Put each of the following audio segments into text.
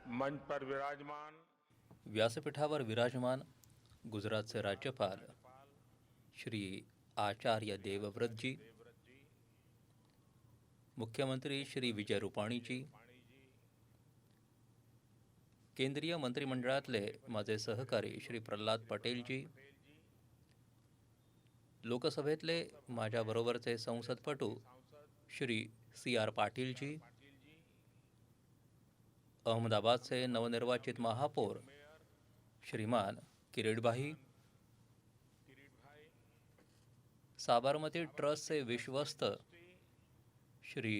मंच पर विराजमान व्यासपीठावर विराजमान गुजरातचे राज्यपाल श्री आचार्य देवव्रतजी, मुख्यमंत्री श्री विजय रूपाणीजी, केंद्रीय मंत्रिमंडळातले माझे सहकारी श्री प्रल्हाद पटेलजी, लोकसभेतले माझ्याबरोबरचे संसदपटू श्री CR पाटीलजी, अहमदाबादचे नवनिर्वाचित महापौर श्रीमान किरीटभाई, साबरमती ट्रस्टचे विश्वस्त श्री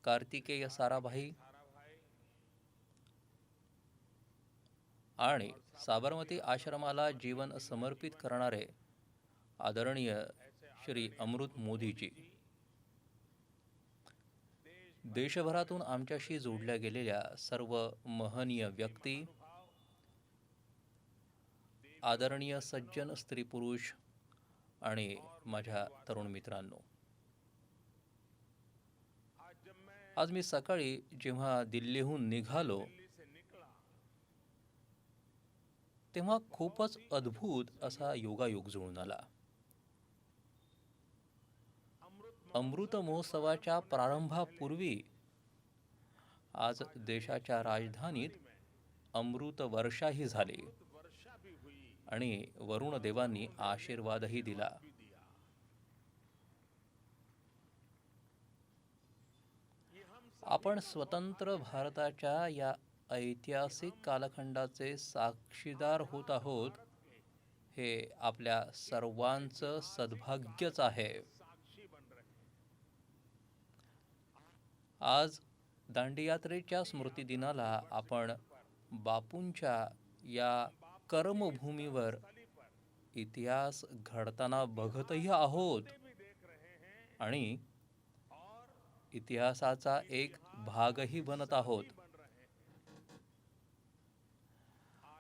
कार्तिकेय साराभाई आणि साबरमती आश्रमाला जीवन समर्पित करणारे आदरणीय श्री अमृत मोदीजी, देशभरातून आमच्याशी जोडल्या गेलेल्या सर्व महनीय व्यक्ती, आदरणीय सज्जन स्त्री पुरुष आणि माझ्या तरुण मित्रांनो, आज मी सकाळी जेव्हा दिल्लीहून निघालो तेव्हा खूपच अद्भुत असा योगायोग जुळून आला. अमृत महोत्सवाच्या प्रारंभापूर्वी आज देशाच्या राजधानीत अमृत वर्षाही झाली आणि वरुण देवांनी आशीर्वादही दिला. आपण स्वतंत्र भारताच्या या ऐतिहासिक कालखंडाचे साक्षीदार होत आहोत, हे आपल्या सर्वांचं सद्भाग्यच आहे. आज दांडीयात्रेच्या स्मृतिदिनाला आपण बापूंच्या या कर्मभूमीवर इतिहास घडताना बघतही आहोत आणि इतिहासाचा एक भागही बनत आहोत.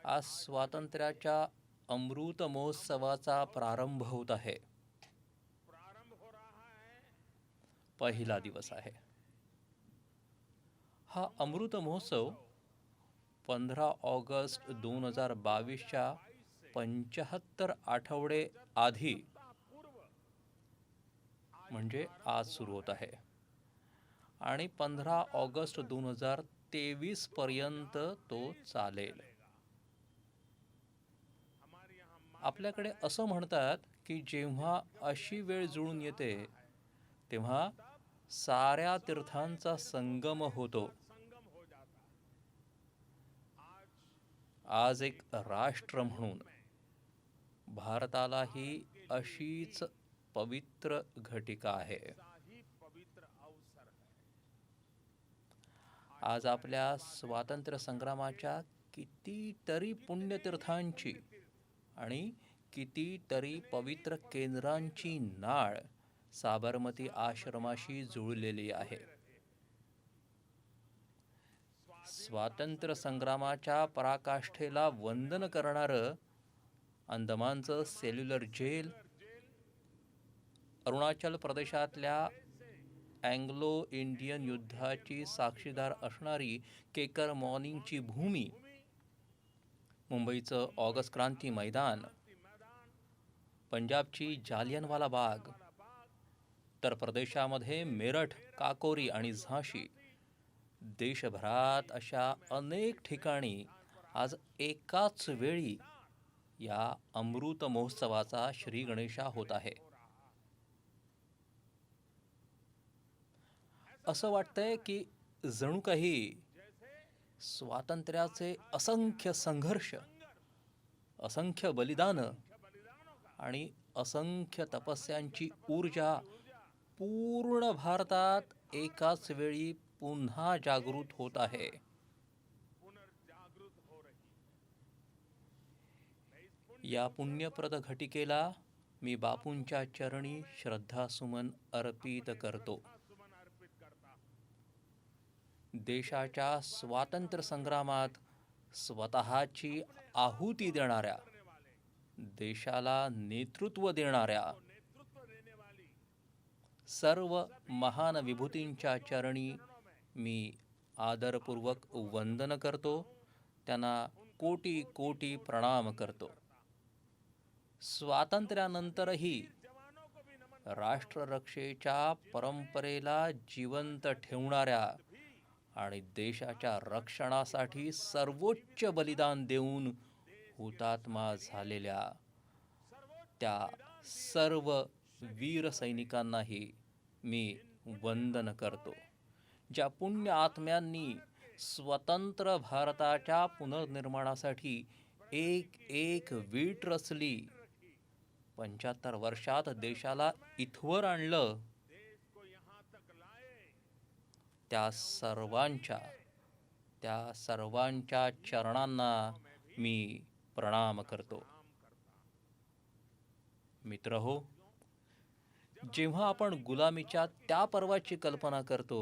आज स्वातंत्र्याच्या अमृत महोत्सवाचा प्रारंभ होत आहे. पहिला दिवस आहे. हा अमृत महोत्सव 15 ऑगस्ट 2022च्या 75 आठवडे आधी म्हणजे आज सुरू होत आहे आणि 15 ऑगस्ट 2023 पर्यंत तो चालेल. आपल्याकडे असं म्हणतात की जेव्हा अशी वेळ जुळून येते तेव्हा साऱ्या तीर्थांचा संगम होतो. आज एक राष्ट्र म्हणून भारतालाही अशीच पवित्र घटिका आहे. आज आपल्या स्वातंत्र्य संग्रामाच्या कितीतरी पुण्यतीर्थांची आणि कितीतरी पवित्र केंद्रांची नाळ साबरमती आश्रमाशी जुळलेली आहे. स्वातंत्र्य संग्रामाच्या पराकाष्ठेला वंदन करणारं अंदमानचं सेल्युलर जेल, अरुणाचल प्रदेशातल्या अँग्लो इंडियन युद्धाची साक्षीदार असणारी केकर मॉर्निंगची भूमी, मुंबईचं ऑगस्ट क्रांती मैदान, पंजाबची जालियनवाला बाग, उत्तर प्रदेशामध्ये मेरठ, काकोरी आणि झाशी, देशभरात अशा अनेक ठिकाणी आज एकाच वेळी या अमृत महोत्सवाचा श्रीगणेशा होत आहे. असं वाटतंय की जणू काही स्वातंत्र्याचे असंख्य संघर्ष, असंख्य बलिदानं आणि असंख्य तपस्यांची ऊर्जा पूर्ण भारतात एकाच वेळी पुन्हा जागृत होत आहे. या पुण्यप्रद घटिकेला मी बापूंच्या चरणी श्रद्धासुमन अर्पित करतो. देशाच्या स्वातंत्र्य संग्रामात स्वतःची आहुती देणाऱ्या, देशाला नेतृत्व देणाऱ्या सर्व महान विभूतींच्या चरणी मी आदरपूर्वक वंदन करतो त्यांना कोटी कोटी प्रणाम करतो. स्वातंत्र्यानंतरही राष्ट्ररक्षेच्या परंपरेला जिवंत ठेवणाऱ्या आणि देशाच्या रक्षणासाठी सर्वोच्च बलिदान देऊन हुतात्मा झालेल्या त्या सर्व वीर सैनिकांनाही मी वंदन करतो. ज्या पुण्य आत्म्यांनी स्वतंत्र भारताच्या पुनर्निर्माणासाठी एक एक वीट रचली, 75 वर्षात देशाला इथवर आणलं, त्या सर्वांच्या चरणांना मी प्रणाम करतो. मित्रहो, जेव्हा आपण गुलामीच्या त्या पर्वाची कल्पना करतो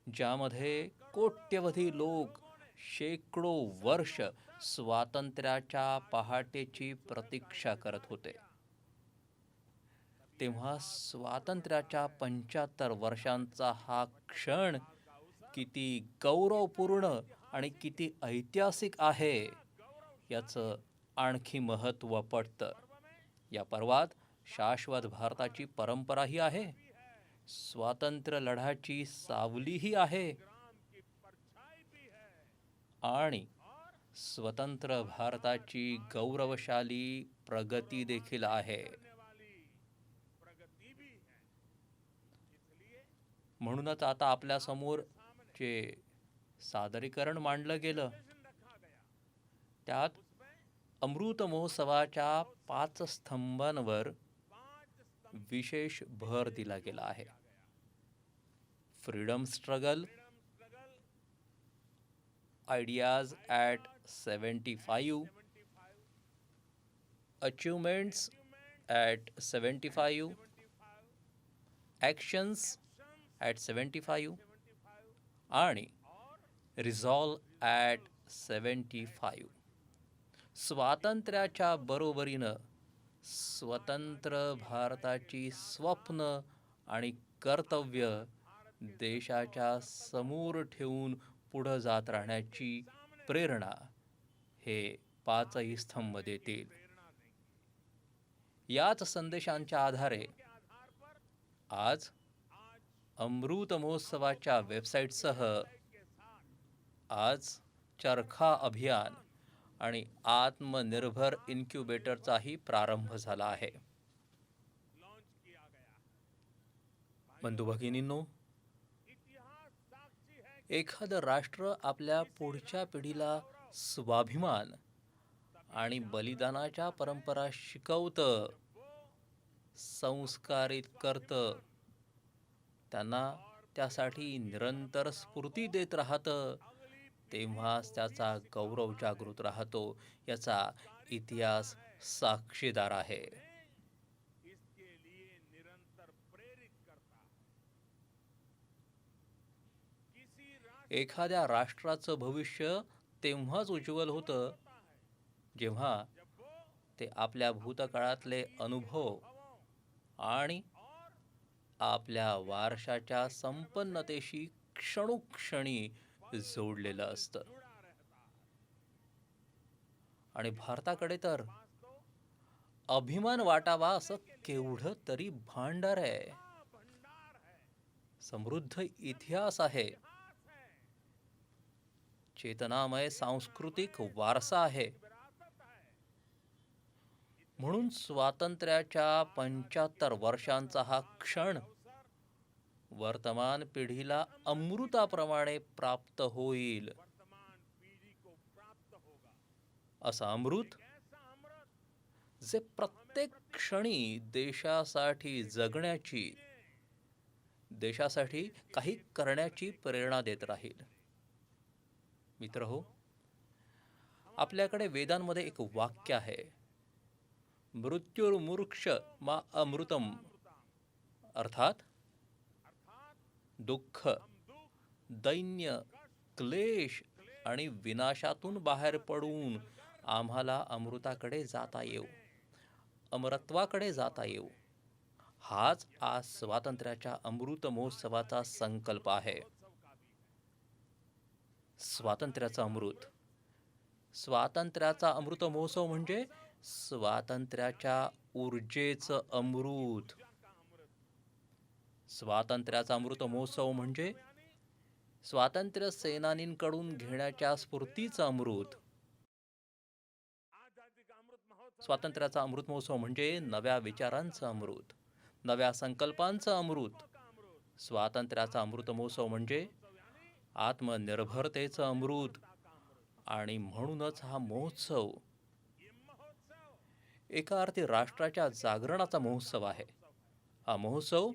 ज्यामध्ये कोट्यवधी लोक शेकडो वर्ष स्वातंत्र्याच्या पहाटेची प्रतीक्षा करत होते, तेव्हा स्वातंत्र्याच्या 75 वर्षांचा हा क्षण किती गौरवपूर्ण आणि किती ऐतिहासिक आहे याचं आणखी महत्त्व पटतं. या पर्वात शाश्वत भारताची परंपराही आहे, स्वातंत्र्य लढ्याची सावलीही आहे आणि स्वतंत्र भारताची गौरवशाली प्रगती देखील आहे. म्हणूनच आता आपल्यासमोर जे सादरीकरण मांडलं गेलं त्यात अमृत महोत्सवाच्या 5 स्तंभांवर विशेष भर दिला गेला आहे. Freedom struggle, ideas at 75, achievements at 75, actions at 75 आणि रिझॉल्व ॲट 75. स्वातंत्र्याच्या बरोबरीनं स्वतंत्र भारताची स्वप्न आणि कर्तव्य देशाच्या समोर ठेवून पुढं जात राहण्याची प्रेरणा हे 5ही स्तंभ देतील. याच संदेशांच्या आधारे आज अमृत महोत्सवाच्या वेबसाईटसह आज चरखा अभियान आणि आत्मनिर्भर इन्क्युबेटरचाही प्रारंभ झाला आहे. बंधू भगिनींनो, एखादं राष्ट्र आपल्या पुढच्या पिढीला स्वाभिमान आणि बलिदानाच्या परंपरा शिकवतं, संस्कारित करतं, त्यांना त्यासाठी निरंतर स्फूर्ती देत राहतं, तेव्हाच त्याचा गौरव जागृत राहतो. याचा इतिहास साक्षीदार आहे. एखाद्या राष्ट्राचं भविष्य तेव्हाच उज्ज्वल होतं जेव्हा ते आपल्या भूतकाळातले अनुभव आणि आपल्या वारशाच्या संपन्नतेशी क्षणोक्षणी जोडलेलं असतं. आणि भारताकडे तर अभिमान वाटावा असं केवढं तरी भांडार आहे, समृद्ध इतिहास आहे, चेतनामय सांस्कृतिक वारसा आहे. म्हणून स्वातंत्र्याच्या 75 वर्षांचा हा क्षण वर्तमान पिढीला अमृताप्रमाणे प्राप्त होईल. असं अमृत जे प्रत्येक क्षणी देशासाठी जगण्याची, देशासाठी काही करण्याची प्रेरणा देत राहील. मित्रहो, आपल्याकडे वेदांमध्ये एक वाक्य आहे, मृत्युर्मुक्ष मा अमृतम, अर्थात दुःख, दैन्य, क्लेश आणि विनाशातून बाहेर पडून आम्हाला अमृताकडे जाता येऊ, अमरत्वाकडे जाता येऊ. हाच आज स्वातंत्र्याच्या अमृत महोत्सवाचा संकल्प आहे. स्वातंत्र्याचं अमृत स्वातंत्र्याचा अमृत महोत्सव म्हणजे स्वातंत्र्याच्या ऊर्जेचं अमृत. स्वातंत्र्याचा अमृत महोत्सव म्हणजे स्वातंत्र्य सेनानींकडून घेण्याच्या स्फूर्तीचं अमृत. स्वातंत्र्याचा अमृत महोत्सव म्हणजे नव्या विचारांचं अमृत, नव्या संकल्पांचं अमृत. स्वातंत्र्याचा अमृत महोत्सव म्हणजे आत्मनिर्भरतेचं अमृत. आणि म्हणूनच हा महोत्सव एका अर्थी राष्ट्राच्या जागरणाचा महोत्सव आहे. हा महोत्सव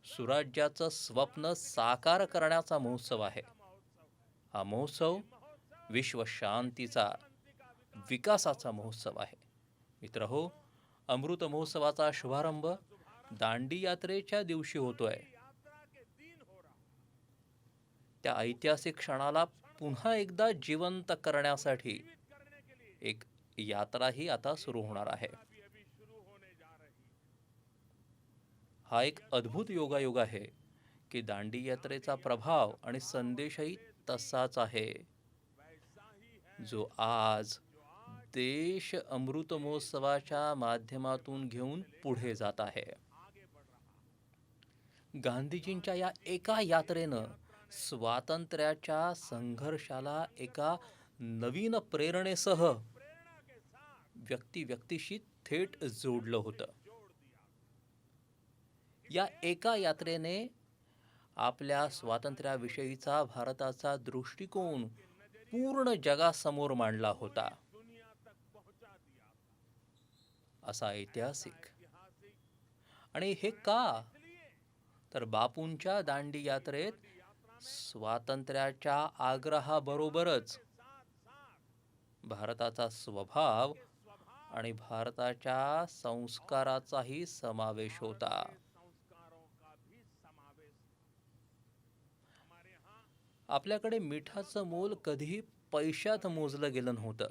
सुराज्याचं स्वप्न साकार करण्याचा महोत्सव आहे. हा महोत्सव विश्वशांतीचा, विकासाचा महोत्सव आहे. मित्रहो, अमृत महोत्सवाचा शुभारंभ दांडी यात्रेच्या दिवशी होतोय. त्या ऐतिहासिक क्षणाला पुन्हा एकदा जिवंत करण्यासाठी एक यात्राही आता सुरू होणार आहे. हा एक अद्भुत योगायोग आहे की दांडी यात्रेचा प्रभाव आणि संदेशही तसाच आहे, जो आज देश अमृत महोत्सवाच्या माध्यमातून घेऊन पुढे जात आहे. गांधीजींच्या या एका यात्रेनं स्वातंत्र्याच्या संघर्षाला एका नवीन प्रेरणेसह व्यक्तिशी थेट जोडलं होतं. या एका यात्रेने आपल्या स्वातंत्र्याविषयीचा भारताचा दृष्टिकोन पूर्ण जगासमोर मांडला होता. असा ऐतिहासिक. आणि हे का? तर बापूंच्या दांडी यात्रेत स्वातंत्र्याच्या आग्रहाबरोबरच भारताचा स्वभाव आणि भारताच्या संस्काराचाही समावेश होता. आपल्याकडे मिठाचं मोल कधीही पैशात मोजलं गेलं नव्हतं.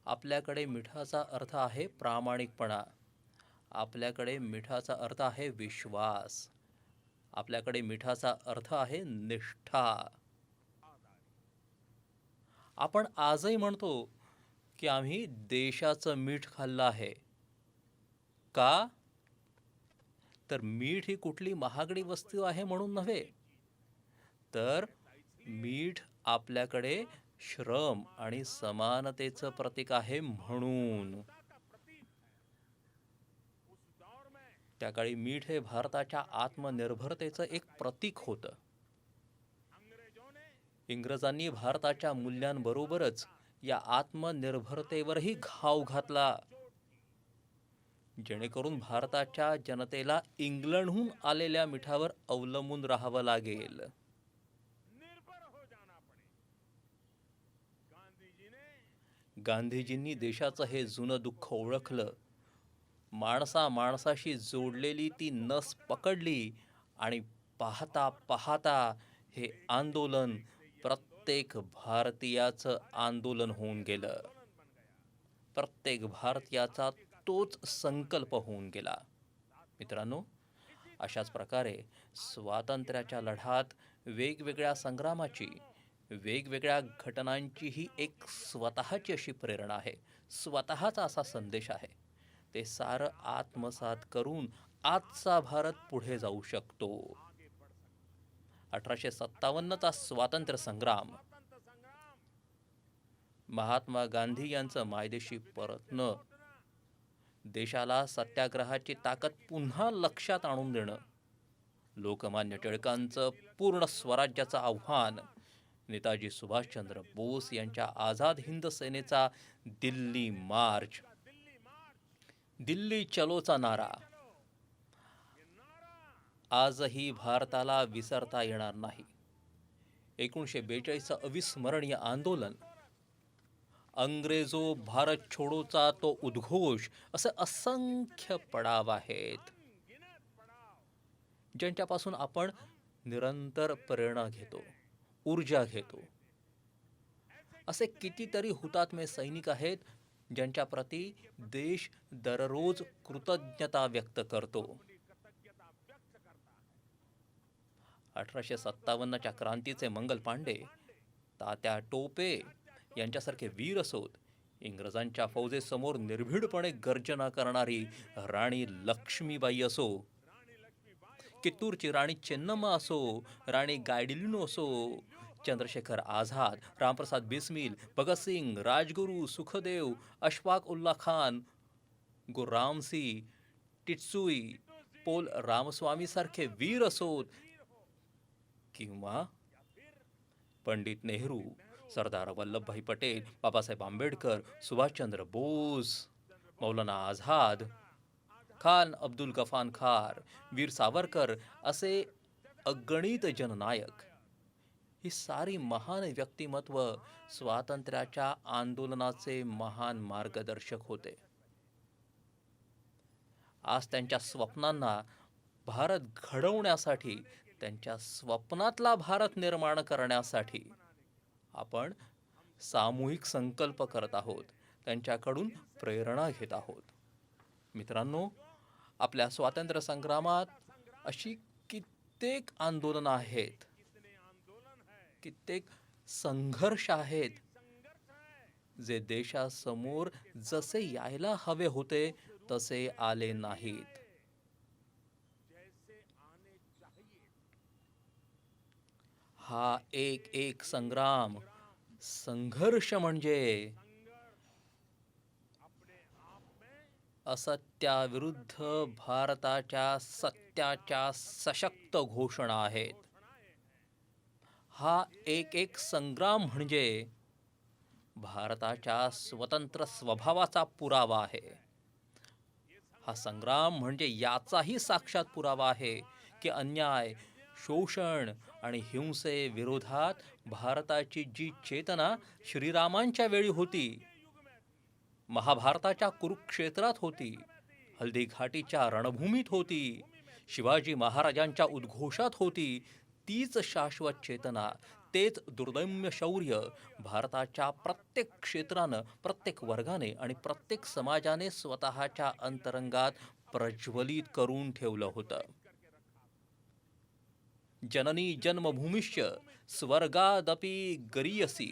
आपल्याकडे मिठाचा अर्थ आहे प्रामाणिकपणा. आपल्याकडे मिठाचा अर्थ आहे विश्वास. आपल्याकडे मिठाचा अर्थ आहे निष्ठा. आपण आजही म्हणतो की आम्ही देशाचं मीठ खाल्लं आहे. का? तर मीठ ही कुठली महागडी वस्तू आहे म्हणून नव्हे, तर मीठ आपल्याकडे श्रम आणि समानतेचं प्रतीक आहे म्हणून. त्या काळी मीठ हे भारताच्या आत्मनिर्भरतेचं एक प्रतीक होतं. इंग्रजांनी भारताच्या मूल्यांबरोबरच या आत्मनिर्भरतेवरही घाव घातला, जेणेकरून भारताच्या जनतेला इंग्लंडहून आलेल्या मिठावर अवलंबून राहावं लागेल. गांधीजींनी देशाचं हे जुनं दुःख ओळखलं, माणसाशी जोडलेली ती नस पकडली आणि पाहता पाहता हे आंदोलन प्रत्येक भारतीयाचं आंदोलन होऊन गेलं. प्रत्येक भारतीयाचा तोच संकल्प होऊन गेला. मित्रांनो, अशाच प्रकारे स्वातंत्र्याच्या लढ्यात वेगवेगळ्या संग्रामाची, वेगवेगळ्या घटनांची ही एक स्वतःची अशी प्रेरणा आहे, स्वतःचा असा संदेश आहे. ते सारं आत्मसात करून आजचा भारत पुढे जाऊ शकतो. 1857चा स्वातंत्र्य संग्राम, महात्मा गांधी यांचं मायदेशी परतणं, देशाला सत्याग्रहाची ताकद पुन्हा लक्षात आणून देणं, लोकमान्य टिळकांचं पूर्ण स्वराज्याचं आव्हान, नेताजी सुभाषचंद्र बोस यांच्या आझाद हिंद सेनेचा दिल्ली मार्च, दिल्ली चलोचा नारा आजही भारताला विसरता येणार नाही. 1942चं अविस्मरणीय आंदोलन, अंग्रेजो भारत छोडोचा तो उद्घोष, असे असंख्य पडाव आहेत ज्यांच्यापासून आपण निरंतर प्रेरणा घेतो, ऊर्जा घेतो. असे कितीतरी हुतात्मे सैनिक आहेत ज्यांच्या प्रती देश दररोज कृतज्ञता व्यक्त करतो. 1857च्या क्रांतीचे मंगल पांडे, तात्या टोपे यांच्यासारखे वीर असोत, इंग्रजांच्या फौजेसमोर निर्भीडपणे गर्जना करणारी राणी लक्ष्मीबाई असो, कित्तूरची राणी चेन्नम्मा असो, राणी गायडिलिनो असो, चंद्रशेखर आझाद, रामप्रसाद बिस्मिल, भगतसिंग, राजगुरू, सुखदेव, अशफाक उल्ला खान, गुरामसी, टिटसुई, पोल रामस्वामी सारखे वीर असोत, किंवा पंडित नेहरू, सरदार वल्लभभाई पटेल, बाबासाहेब आंबेडकर, सुभाषचंद्र बोस, मौलाना आझाद, खान अब्दुल गफार खान, वीर सावरकर असे अगणित जननायक, ही सारी महान व्यक्तिमत्व स्वातंत्र्याच्या आंदोलनाचे महान मार्गदर्शक होते. आज त्यांच्या स्वप्नांना भारत घडवण्यासाठी, त्यांच्या स्वप्नातला भारत निर्माण करण्यासाठी आपण सामूहिक संकल्प करत आहोत, त्यांच्याकडून प्रेरणा घेत आहोत. मित्रांनो, आपल्या स्वातंत्र्य संग्रामात अशी कित्येक आंदोलनं आहेत, कित्येक संघर्ष आहेत, जे देशासमोर जसे यायला हवे होते तसे आले नाहीत. हा एक एक संग्राम, संघर्ष म्हणजे असत्याविरुद्ध भारताच्या सत्याच्या सशक्त घोषणा आहेत. हा एक एक संग्राम म्हणजे भारताच्या स्वतंत्र स्वभावाचा पुरावा आहे. हा संग्राम म्हणजे याचाही साक्षात पुरावा आहे की अन्याय, शोषण आणि हिंसे विरोधात भारताची जी चेतना श्रीरामांच्या वेळी होती, महाभारताच्या कुरुक्षेत्रात होती, हल्दी घाटीच्या रणभूमीत होती, शिवाजी महाराजांच्या उद्घोषात होती, तीच शाश्वत चेतना, तेच दुर्दम्य शौर्य भारताच्या प्रत्येक क्षेत्रानं, प्रत्येक वर्गाने आणि प्रत्येक समाजाने स्वतःच्या अंतरंगात प्रज्वलित करून ठेवलं होतं. जननी जन्मभूमिश्च स्वर्गादपि गरीयसी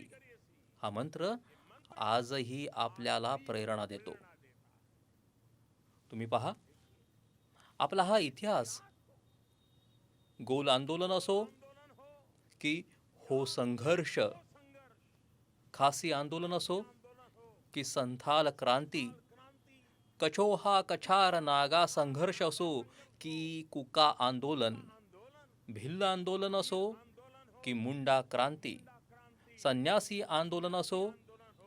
हा मंत्र आजही आपल्याला प्रेरणा देतो. तुम्ही पहा, आपला हा इतिहास गोल आंदोलन असो की हो संघर्ष, खासी आंदोलन असो की संथाल क्रांती, कछोहा कछार नागा संघर्ष असो की कुका आंदोलन, भिल्ल आंदोलन असो की मुंडा क्रांती, संन्यासी आंदोलन असो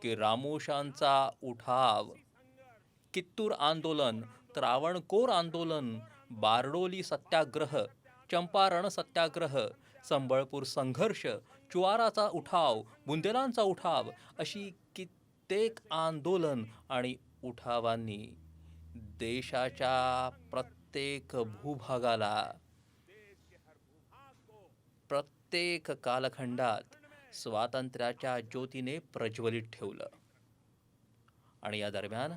की रामोशांचा उठाव, कित्तूर आंदोलन, त्रावणकोर आंदोलन, बारडोली सत्याग्रह, चंपारण सत्याग्रह, संबळपूर संघर्ष, चुवाराचा उठाव, बुंदेलांचा उठाव, अशी कित्येक आंदोलन आणि उठावांनी देशाच्या प्रत्येक भूभागाला, प्रत्येक कालखंडात स्वातंत्र्याच्या ज्योतीने प्रज्वलित ठेवलं. आणि या दरम्यान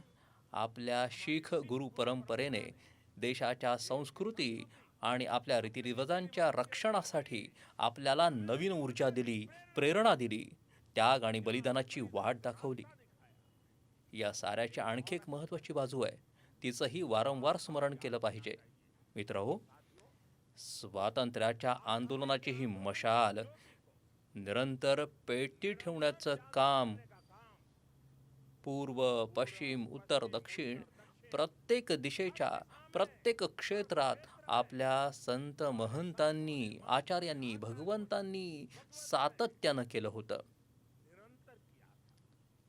आपल्या शीख गुरु परंपरेने देशाच्या संस्कृती आणि आपल्या रीतिरिवाजांच्या रक्षणासाठी आपल्याला नवीन ऊर्जा दिली, प्रेरणा दिली, त्याग आणि बलिदानाची वाट दाखवली. या साऱ्याची आणखी एक महत्त्वाची बाजू आहे, तिचंही वारंवार स्मरण केलं पाहिजे. मित्रहो, स्वातंत्र्याच्या आंदोलनाची ही मशाल निरंतर पेटती ठेवण्याचं काम पूर्व, पश्चिम, उत्तर, दक्षिण प्रत्येक दिशेच्या, प्रत्येक क्षेत्रात आपल्या संत महंतांनी, आचार्यांनी, भगवंतांनी सातत्यानं केलं होतं.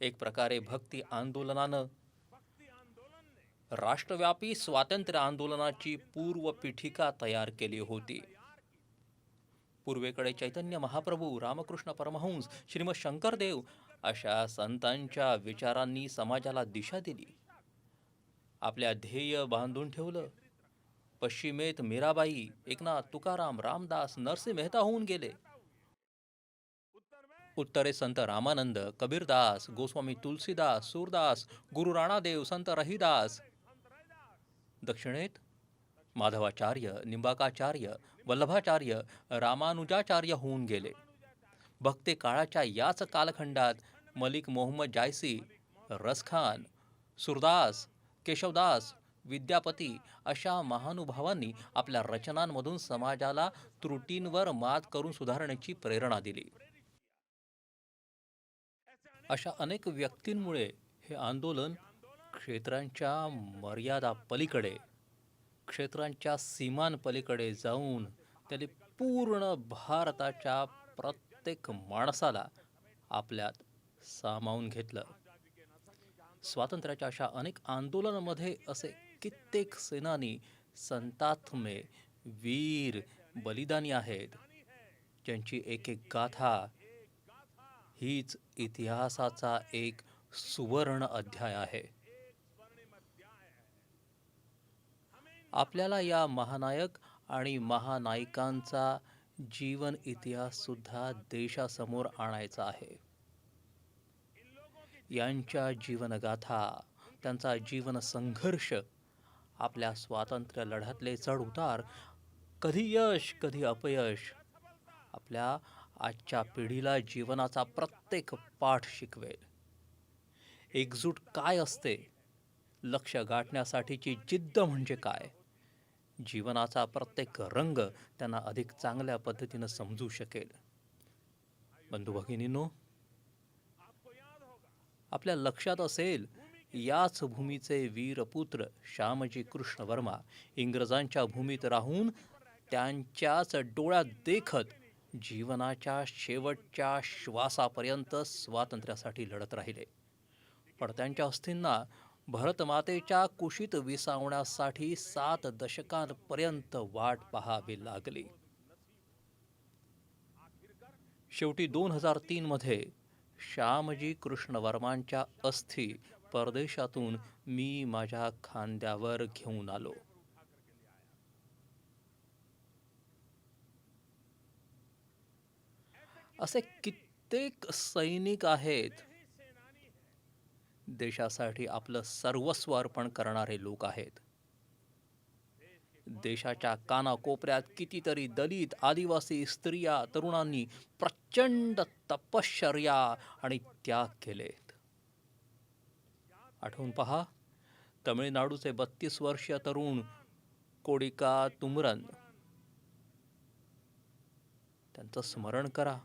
एक प्रकारे भक्ती आंदोलनानं राष्ट्रव्यापी स्वातंत्र्य आंदोलनाची पूर्वपीठिका तयार केली होती. पूर्वेकडे चैतन्य महाप्रभू, रामकृष्ण परमहंस, श्रीमद शंकरदेव अशा संतांच्या विचारांनी समाजाला दिशा दिली, आपल्या ध्येय बांधून ठेवलं. पश्चिमेत मीराबाई, एकनाथ, तुकाराम, रामदास, नरसिंह मेहता होऊन गेले. उत्तरे संत रामानंद, कबीरदास, गोस्वामी तुलसीदास, सूरदास, गुरु राणादेव, संत रहिदास. दक्षिणेत माधवाचार्य, निंबाकाचार्य, वल्लभाचार्य, रामानुजाचार्य होऊन गेले. भक्ती काळाच्या याच कालखंडात मलिक मोहम्मद जायसी, रसखान, सुरदास, केशवदास, विद्यापती अशा महानुभावांनी आपल्या रचनांमधून समाजाला त्रुटींवर मात करून सुधारण्याची प्रेरणा दिली. अशा अनेक व्यक्तींमुळे हे आंदोलन क्षेत्रांच्या मर्यादा पलीकडे, क्षेत्रांच्या सीमांपलीकडे जाऊन त्यांनी पूर्ण भारताच्या प्रत्येक माणसाला आपल्यात सामावून घेतलं. स्वातंत्र्याच्या अशा अनेक आंदोलनामध्ये असे कित्येक सेनानी, संतात्मे, वीर, बलिदानी आहेत, ज्यांची एक एक गाथा हीच इतिहासाचा एक सुवर्ण अध्याय आहे. आपल्याला या महानायक आणि महानायिकांचा जीवन इतिहास सुद्धा देशासमोर आणायचा आहे. यांच्या जीवनगाथा, त्यांचा जीवन संघर्ष, आपल्या स्वातंत्र्य लढ्यातले चढ उतार, कधी यश कधी अपयश, आपल्या आजच्या पिढीला जीवनाचा प्रत्येक पाठ शिकवेल. एकजूट काय असते, लक्ष गाठण्यासाठीची जिद्द म्हणजे काय, जीवनाचा प्रत्येक रंग त्यांना अधिक चांगल्या पद्धतीनं समजू शकेल. बंधू भगिनींनो, आपल्या लक्षात असेल, याच भूमीचे वीरपुत्र श्यामजी कृष्ण वर्मा इंग्रजांच्या भूमीत राहून त्यांच्याच डोळ्यात देखत जीवनाच्या शेवटच्या श्वासापर्यंत स्वातंत्र्यासाठी लढत राहिले. पण त्यांच्या अस्थींना भरतमातेच्या कुशीत विसावण्यासाठी 7 दशकांपर्यंत वाट पाहावी लागली. शेवटी 2003 मध्ये श्यामजी कृष्ण वर्मांच्या अस्थी परदेशातून मी माझ्या खांद्यावर घेऊन आलो. असे कित्येक सैनिक आहेत, देशासाठी आपलं सर्वस्व अर्पण करणारे लोक आहेत. देशाच्या कानाकोपऱ्यात कितीतरी दलित, आदिवासी, स्त्रिया, तरुणांनी प्रचंड तपश्चर्या आणि त्याग केलेत. आठवून पहा, तमिळनाडूचे 32 वर्षीय तरुण कोडिका तुमरन, त्यांचं स्मरण करा.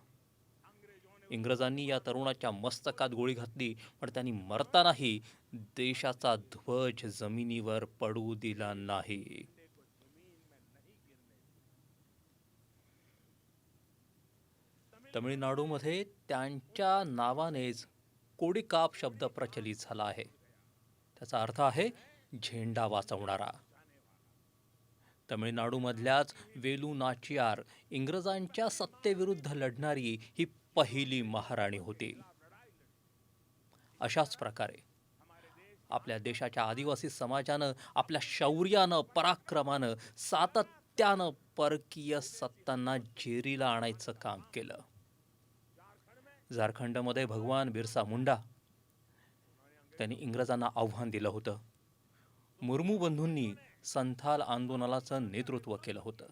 इंग्रजांनी या तरुणाच्या मस्तकात गोळी घातली, पण त्यांनी मरतानाही देशाचा ध्वज जमिनीवर पडू दिला नाही. तमिळनाडूमध्ये त्यांच्या नावानेच कोडिकाप शब्द प्रचलित झाला आहे. त्याचा अर्थ आहे झेंडा वाचवणारा. तमिळनाडूमधल्याच वेलू नाचियार इंग्रजांच्या सत्तेविरुद्ध लढणारी ही पहिली महाराणी होती. अशाच प्रकारे आपल्या देशाच्या आदिवासी समाजानं आपल्या शौर्यानं, पराक्रमानं, सातत्यानं परकीय सत्तांना जेरीला आणायचं काम केलं. झारखंडमध्ये भगवान बिरसा मुंडा, त्यांनी इंग्रजांना आव्हान दिलं होतं. मुर्मू बंधूंनी संथाल आंदोलनाचं नेतृत्व केलं होतं.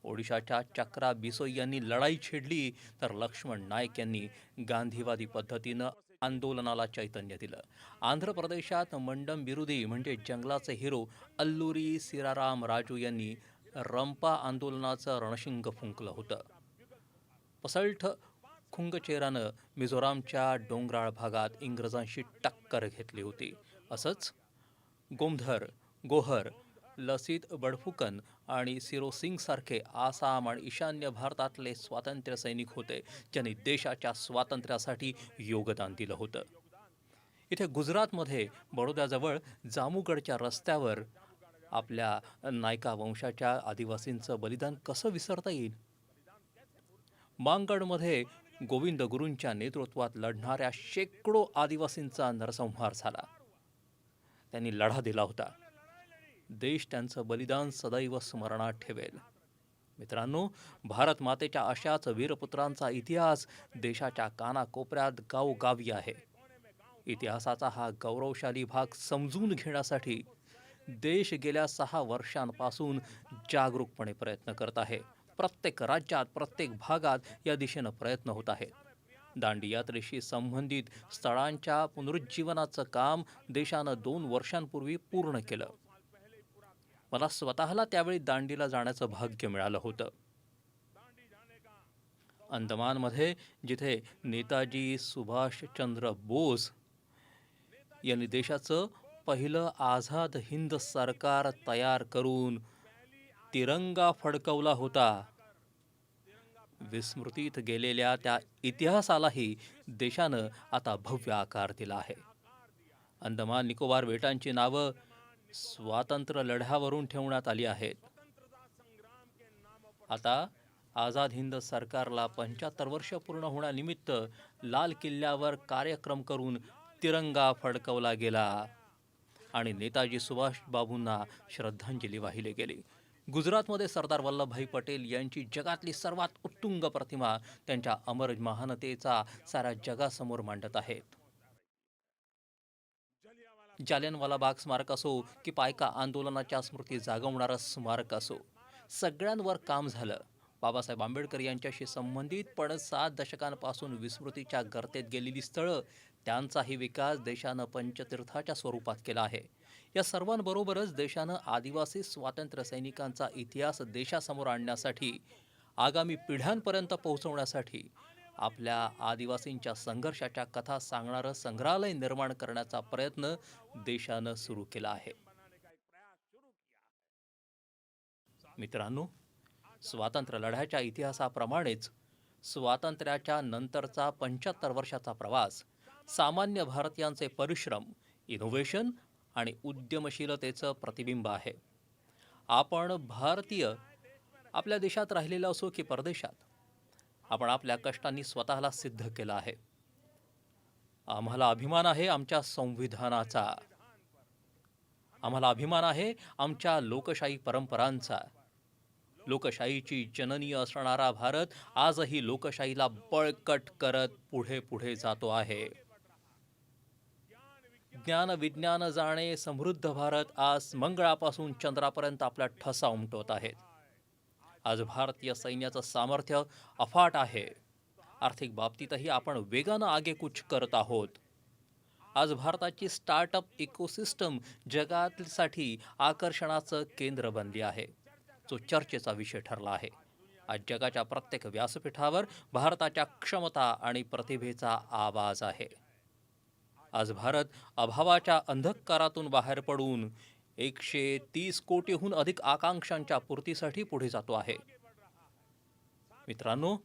ओडिशाच्या चक्रा बिसोई यांनी लढाई छेडली, तर लक्ष्मण नाईक यांनी गांधीवादी पद्धतीनं आंदोलनाला चैतन्य दिलं. आंध्र प्रदेशात मंडम बिरुदी म्हणजे जंगलाचे हिरो अल्लुरी सीराराम राजू यांनी रंपा आंदोलनाचं रणशिंग फुंकलं होतं. पसल्ठ खुंगचेरानं मिझोरामच्या डोंगराळ भागात इंग्रजांशी टक्कर घेतली होती. असंच गोमधर, गोहर, लसित बडफुकन आणि सिरोसिंग सारखे आसाम आणि ईशान्य भारतातले स्वातंत्र्य सैनिक होते, ज्यांनी देशाच्या स्वातंत्र्यासाठी योगदान दिलं होतं. इथे गुजरातमध्ये बडोद्याजवळ जामुगडच्या रस्त्यावर आपल्या नायका वंशाच्या आदिवासींचं बलिदान कसं विसरता येईल. मांगडमध्ये गोविंद गुरूंच्या नेतृत्वात लढणाऱ्या शेकडो आदिवासींचा नरसंहार झाला. त्यांनी लढा दिला होता. देश त्यांचं बलिदान सदैव स्मरणात ठेवेल. मित्रांनो, भारत मातेच्या अशाच वीरपुत्रांचा इतिहास देशाच्या कानाकोपऱ्यात गावोगावी आहे. इतिहासाचा हा गौरवशाली भाग समजून घेण्यासाठी देश गेल्या 6 वर्षांपासून जागरूकपणे प्रयत्न करत आहे. प्रत्येक राज्यात, प्रत्येक भागात या दिशेनं प्रयत्न होत आहेत. दांडी यात्रेशी संबंधित स्थळांच्या पुनरुज्जीवनाचं काम देशानं 2 वर्षांपूर्वी पूर्ण केलं. मला स्वतःला त्यावेळी दांडीला जाण्याचं भाग्य मिळालं होतं. अंदमानमध्ये जिथे नेताजी सुभाषचंद्र बोस यांनी देशाचं पहिलं आझाद हिंद सरकार तयार करून तिरंगा फडकवला होता, विस्मृतीत गेलेल्या त्या इतिहासालाही देशानं आता भव्य आकार दिला आहे. अंदमान निकोबार बेटांची नावं स्वातंत्र्य लढ्यावरून ठेवण्यात आली आहेत. आता आझाद हिंद सरकारला 75 वर्ष पूर्ण होण्यानिमित्त लाल किल्ल्यावर कार्यक्रम करून तिरंगा फडकवला गेला आणि नेताजी सुभाषबाबूंना श्रद्धांजली वाहिली गेली. गुजरातमध्ये सरदार वल्लभभाई पटेल यांची जगातली सर्वात उत्तुंग प्रतिमा त्यांच्या अमर महानतेचा साऱ्या जगासमोर मांडत आहेत. जालियनवाला बाग स्मारक असो की पायका आंदोलनाच्या स्मृती जागवणारं स्मारक असो, सगळ्यांवर काम झालं. बाबासाहेब आंबेडकर यांच्याशी संबंधित पण 7 दशकांपासून विस्मृतीच्या गर्तेत गेलेली स्थळं, त्यांचाही विकास देशानं पंचतीर्थाच्या स्वरूपात केला आहे. या सर्वांबरोबरच देशानं आदिवासी स्वातंत्र्य सैनिकांचा इतिहास देशासमोर आणण्यासाठी, आगामी पिढ्यांपर्यंत पोहोचवण्यासाठी आपल्या आदिवासींच्या संघर्षाच्या कथा सांगणारं संग्रहालय निर्माण करण्याचा प्रयत्न देशानं सुरू केला आहे. मित्रांनो, स्वातंत्र्य लढ्याच्या इतिहासाप्रमाणेच स्वातंत्र्याच्या नंतरचा 75 वर्षाचा प्रवास सामान्य भारतीयांचे परिश्रम, इनोव्हेशन आणि उद्यमशीलतेचं प्रतिबिंब आहे. आपण भारतीय आपल्या देशात राहिलेलो असो की परदेशात, आपण आपल्या कष्टांनी स्वतःला सिद्ध केलं आहे. आम्हाला अभिमान आहे आमच्या संविधानाचा, आम्हाला अभिमान आहे आमच्या लोकशाही परंपरांचा. लोकशाहीची जननी असणारा भारत आजही लोकशाहीला बळकट करत पुढे पुढे जातो आहे. ज्ञान विज्ञान जाणे समृद्ध भारत आज मंगळापासून चंद्रापर्यंत आपला ठसा उमटवत आहेत. आज भारतीय सैन्याचं सामर्थ्य अफाट आहे. आर्थिक बाबतीतही आपण वेगानं आगेकूच करत आहोत. आज भारताची स्टार्टअप इकोसिस्टम जगासाठी आकर्षणाचं केंद्र बनली आहे, जो चर्चेचा विषय ठरला आहे. आज जगाच्या प्रत्येक व्यासपीठावर भारताच्या क्षमता आणि प्रतिभेचा आवाज आहे. आज भारत अभावाच्या अंधकारातून बाहेर पडून 130 कोटीहून अधिक आकांक्षांच्या पूर्तीसाठी पुढे जातो आहे. मित्रांनो,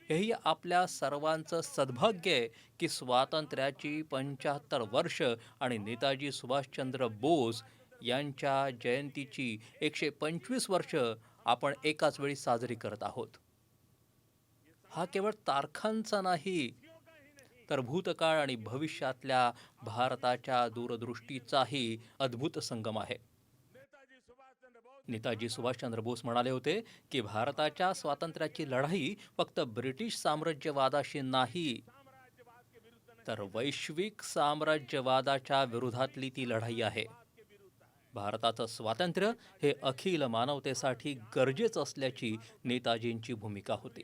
हेही आपल्या सर्वांचं सद्भाग्य आहे की स्वातंत्र्याची 75 वर्ष आणि नेताजी सुभाषचंद्र बोस यांच्या जयंतीची 125 वर्ष आपण एकाच वेळी साजरी करत आहोत. हा केवळ तारखांचा नाही, तर भूतकाळ आणि भविष्यातल्या भारताच्या दूरदृष्टीचाही अद्भुत संगम आहे. नेताजी सुभाषचंद्र बोस म्हणाले होते की भारताच्या स्वातंत्र्याची लढाई फक्त ब्रिटिश साम्राज्यवादाशी नाही, तर वैश्विक साम्राज्यवादाच्या विरोधातली ती लढाई आहे. भारताचं स्वातंत्र्य हे अखिल मानवतेसाठी गरजेचं असल्याची नेताजींची भूमिका होती.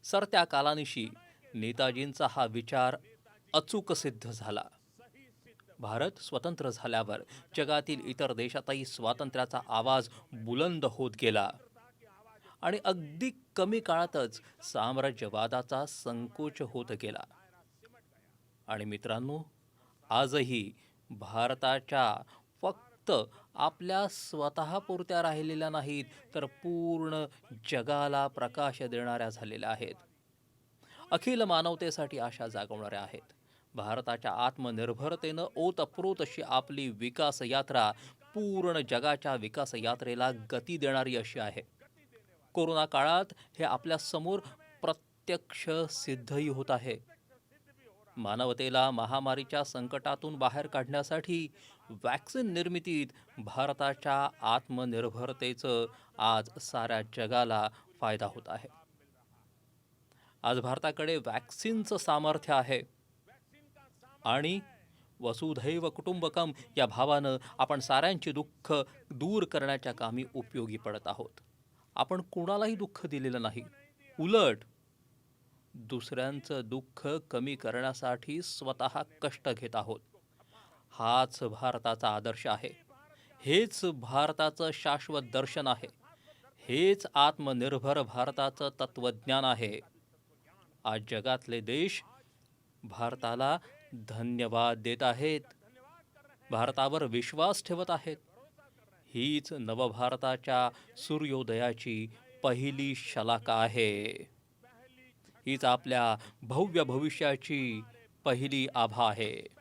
सरत्या कालानिशी नेताजींचा हा विचार अचूक सिद्ध झाला. भारत स्वतंत्र झाल्यावर जगातील इतर देशातही स्वातंत्र्याचा आवाज बुलंद होत गेला आणि अगदी कमी काळातच साम्राज्यवादाचा संकोच होत गेला. आणि मित्रांनो, आजही भारताच्या फक्त आपल्या स्वतःपुरत्या राहिलेल्या नाहीत, तर पूर्ण जगाला प्रकाश देणाऱ्या झालेल्या आहेत. अखिल मानवतेसाठी आशा जागवणाऱ्या आहेत. भारताच्या आत्मनिर्भरतेनं ओतप्रोत अशी आपली विकास यात्रा पूर्ण जगाच्या विकास यात्रेला गती देणारी अशी आहे. कोरोना काळात हे आपल्या समोर प्रत्यक्ष सिद्धही होत आहे. मानवतेला महामारीच्या संकटातून बाहेर काढण्यासाठी वॅक्सिन निर्मितीत भारताच्या आत्मनिर्भरतेचं आज साऱ्या जगाला फायदा होत आहे. आज भारताकडे वॅक्सिनचं सामर्थ्य आहे आणि वसुधैव कुटुंबकम या भावानं आपण साऱ्यांची दुःख दूर करण्याच्या कामी उपयोगी पडत आहोत. आपण कुणालाही दुःख दिलेलं नाही, उलट दुसऱ्यांचं दुःख कमी करण्यासाठी स्वतः कष्ट घेत आहोत. हाच भारताचा आदर्श आहे. हेच भारताचं शाश्वत दर्शन आहे. हेच आत्मनिर्भर भारताचं तत्वज्ञान आहे. आज जगातले देश भारताला धन्यवाद देत आहेत, भारतावर विश्वास ठेवत आहेत. हीच नवभारताच्या सूर्योदयाची पहिली शलाका आहे. हीच आपल्या भव्य भविष्याची पहिली आभा आहे.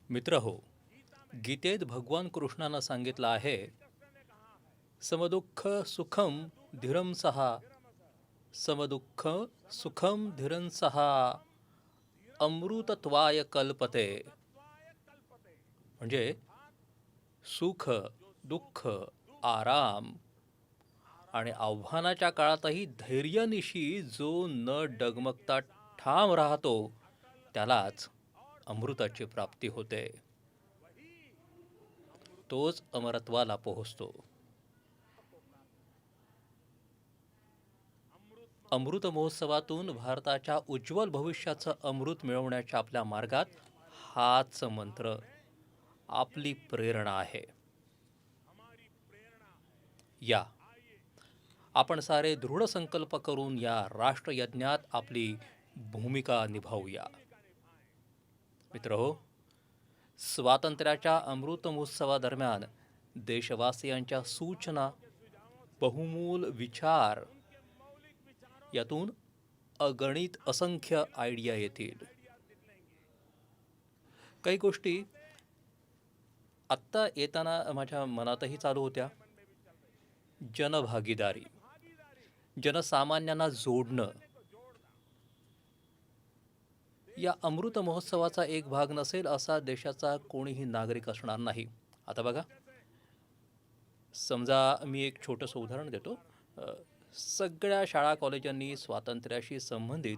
मित्र हो, गीतेत भगवान कृष्णानं सांगितलं आहे, समदुःख सुखम धीरम सहा, समदुःख सुखम धीरं सहा, अमृतत्वाय कल्पते. म्हणजे सुख, दुःख, आराम आणि आव्हानाच्या काळातही धैर्यानिशी जो न डगमगता ठाम राहतो, त्यालाच अमृताची प्राप्ती होते. तोच अमरत्वाला पोहोचतो. अमृत महोत्सवातून भारताच्या उज्ज्वल भविष्याचं अमृत मिळवण्याच्या आपल्या मार्गात हाच मंत्र आपली प्रेरणा आहे. या आपण सारे दृढ संकल्प करून या राष्ट्रयज्ञात आपली भूमिका निभावूया. मित्रहो, स्वातंत्र्याच्या अमृत महोत्सवादरम्यान देशवासियांच्या सूचना, बहुमूल विचार, यातून अगणित असंख्य आयडिया येतील. काही गोष्टी आत्ता येताना माझ्या मनातही चालू होत्या. जनभागीदारी, जनसामान्यांना जोडणं, या अमृत महोत्सवाचा एक भाग नसेल असा देशाचा कोणीही नागरिक असणार नाही. आता बघा, समजा मी एक छोटंसं उदाहरण देतो. सगळ्या शाळा कॉलेजांनी स्वातंत्र्याशी संबंधित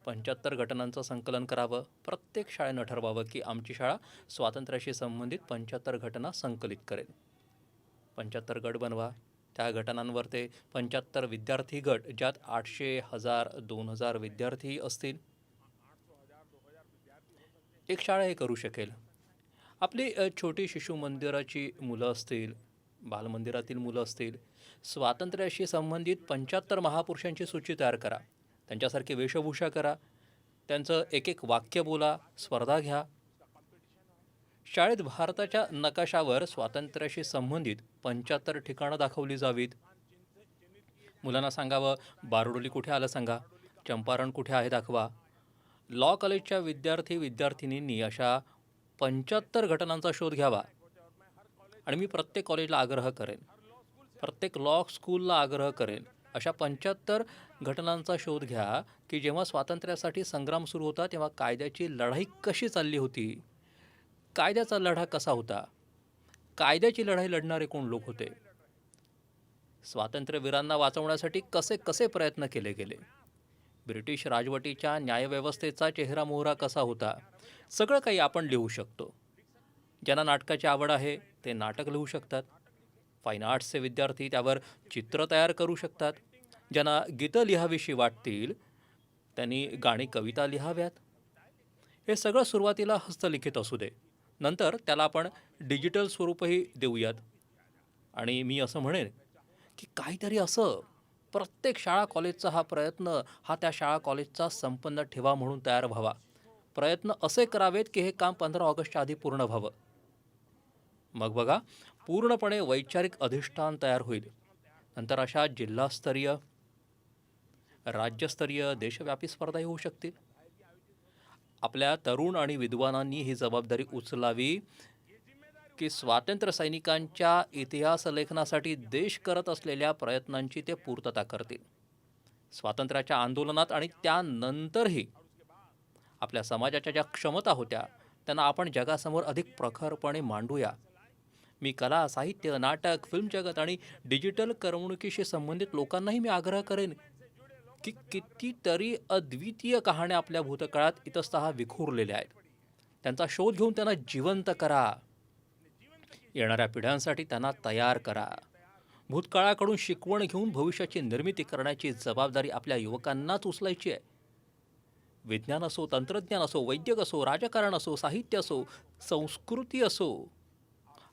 75 घटनांचं संकलन करावं. प्रत्येक शाळेनं ठरवावं की आमची शाळा स्वातंत्र्याशी संबंधित 75 घटना संकलित करेल. 75 गट बनवा. त्या घटनांवर ते 75 विद्यार्थी गट, ज्यात 800, 1000, 2000 विद्यार्थी असतील. एक शाळा हे करू शकेल. आपली छोटी शिशु मंदिराची मुलं असतील, बालमंदिरातील मुलं असतील, स्वातंत्र्याशी संबंधित 75 महापुरुषांची सूची तयार करा. त्यांच्यासारखी वेशभूषा करा. त्यांचं एक एक वाक्य बोला. स्पर्धा घ्या. शाळेत भारताच्या नकाशावर स्वातंत्र्याशी संबंधित 75 ठिकाणं दाखवली जावीत. मुलांना सांगावं, बारडोली कुठे आलं सांगा, चंपारण कुठे आहे दाखवा. लॉ कॉलेजच्या विद्यार्थी-विद्यार्थिनींनी अशा 75 घटनांचा शोध घ्यावा. आणि मी प्रत्येक कॉलेजला आग्रह करेन, प्रत्येक लॉ स्कूलला आग्रह करेन, अशा 75 घटनांचा शोध घ्या की जेव्हा स्वातंत्र्यासाठी संग्राम सुरू होता तेव्हा कायद्याची लढाई कशी चालली होती, कायद्याचा लढा कसा होता, कायद्याची लढाई लढणारे कोण लोक होते, स्वातंत्र्यवीरांना वाचवण्यासाठी कसे कसे प्रयत्न केले गेले, ब्रिटिश राजवटीच्या न्यायव्यवस्थेचा चेहरा मोहरा कसा होता. सगळं काही आपण लिहू शकतो. ज्यांना नाटकाची आवड आहे ते नाटक लिहू शकतात. फाईन आर्ट्सचे विद्यार्थी त्यावर चित्र तयार करू शकतात. ज्यांना गीतं लिहावीशी वाटतील त्यांनी गाणी कविता लिहाव्यात. हे सगळं सुरुवातीला हस्तलिखित असू दे, नंतर त्याला आपण डिजिटल स्वरूपही देऊयात. आणि मी असं म्हणेन की काहीतरी असं प्रत्येक शाळा कॉलेजचा हा प्रयत्न, हा त्या शाळा कॉलेजचा संपन्न ठेवा म्हणून तयार व्हावा. प्रयत्न असे करावेत की हे काम 15 ऑगस्टच्या आधी पूर्ण व्हावं. मग बघा, पूर्णपणे वैचारिक अधिष्ठान तयार होईल. नंतर अशा जिल्हास्तरीय, राज्यस्तरीय, देशव्यापी स्पर्धाही होऊ शकतील. आपल्या तरुण आणि विद्वानांनी ही जबाबदारी उचलावी की स्वातंत्र्य सैनिकांच्या इतिहास लेखनासाठी देश करत असलेल्या प्रयत्नांची ते पूर्तता करतील. स्वातंत्र्याच्या आंदोलनात आणि त्यानंतरही आपल्या समाजाच्या ज्या क्षमता होत्या त्यांना आपण जगासमोर अधिक प्रखरपणे मांडूया. मी कला, साहित्य, नाटक, फिल्म जगत आणि डिजिटल करमणुकीशी संबंधित लोकांनाही मी आग्रह करेन की कितीतरी अद्वितीय कहाण्या आपल्या भूतकाळात इतस्ततः विखुरलेल्या आहेत. त्यांचा शोध घेऊन त्यांना जिवंत करा. येणाऱ्या पिढ्यांसाठी त्यांना तयार करा. भूतकाळाकडून शिकवण घेऊन भविष्याची निर्मिती करण्याची जबाबदारी आपल्या युवकांनाच उचलायची आहे. विज्ञान असो, तंत्रज्ञान असो, वैद्यक असो, राजकारण असो, साहित्य असो, संस्कृती असो,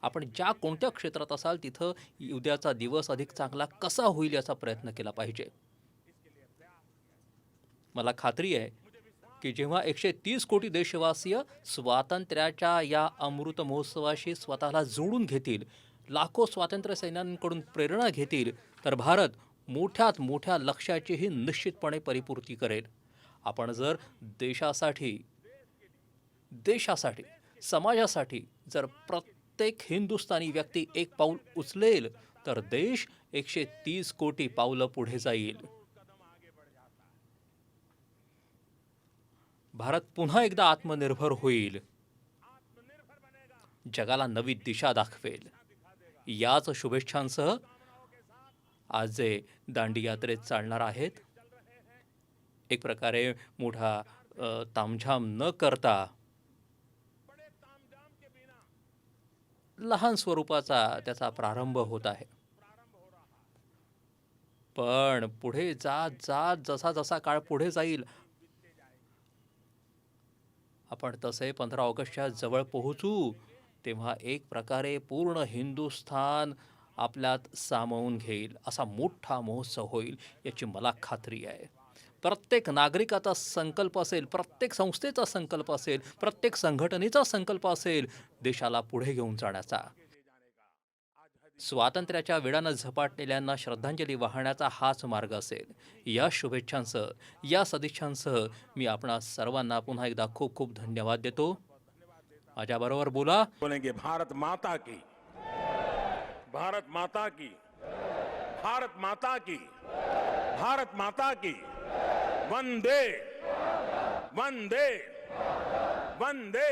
आपण ज्या कोणत्या क्षेत्रात असाल तिथं उद्याचा दिवस अधिक चांगला कसा होईल याचा प्रयत्न केला पाहिजे. मला खात्री आहे की जेव्हा 130 कोटी देशवासीय स्वातंत्र्याच्या या अमृत महोत्सवाशी स्वतःला जोडून घेतील, लाखो स्वातंत्र्य सैनिकांकडून प्रेरणा घेतील, तर भारत मोठ्यात मोठ्या लक्ष्याचीही निश्चितपणे परिपूर्ती करेल. आपण जर देशासाठी समाजासाठी जर प्रत्येक हिंदुस्थानी व्यक्ती एक पाऊल उचलेल तर देश 130 कोटी पावलं पुढे जाईल. भारत पुन्हा एकदा आत्मनिर्भर होईल, जगाला नवी दिशा दाखवेल. याच शुभेच्छांसह आज जे दांडी यात्रेत चालणार आहेत, एक प्रकारे मोठा तामझाम न करता लहान स्वरूपाचा त्याचा प्रारंभ होत आहे. पण पुढे जात जात जसा जसा काळ पुढे जाईल आपण तसे 15 ऑगस्टच्या जवळ पोहोचू, तेव्हा एक प्रकारे पूर्ण हिंदुस्थान आपल्यात सामावून घेईल असा मोठा महोत्सव होईल याची मला खात्री आहे. प्रत्येक नागरिकाचा संकल्प असेल, प्रत्येक संस्थेचा संकल्प असेल, प्रत्येक संघटनेचा संकल्प असेल देशाला पुढे घेऊन जाण्याचा. स्वातंत्र्याच्या वेळानं झपाटलेल्यांना श्रद्धांजली वाहण्याचा हाच मार्ग असेल. या शुभेच्छांसह, या सदिच्छांसह मी आपणा सर्वांना पुन्हा एकदा खूप खूप धन्यवाद देतो. माझ्याबरोबर बोलेंगे भारत माता की, भारत माता की, भारत माता की, भारत माता की. वंदे वंदे वंदे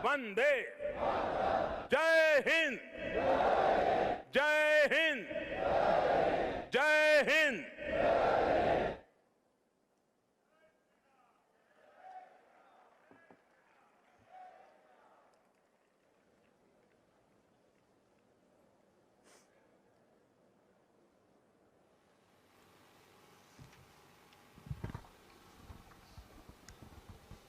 वंदे. जय हिंद, जय हिंद.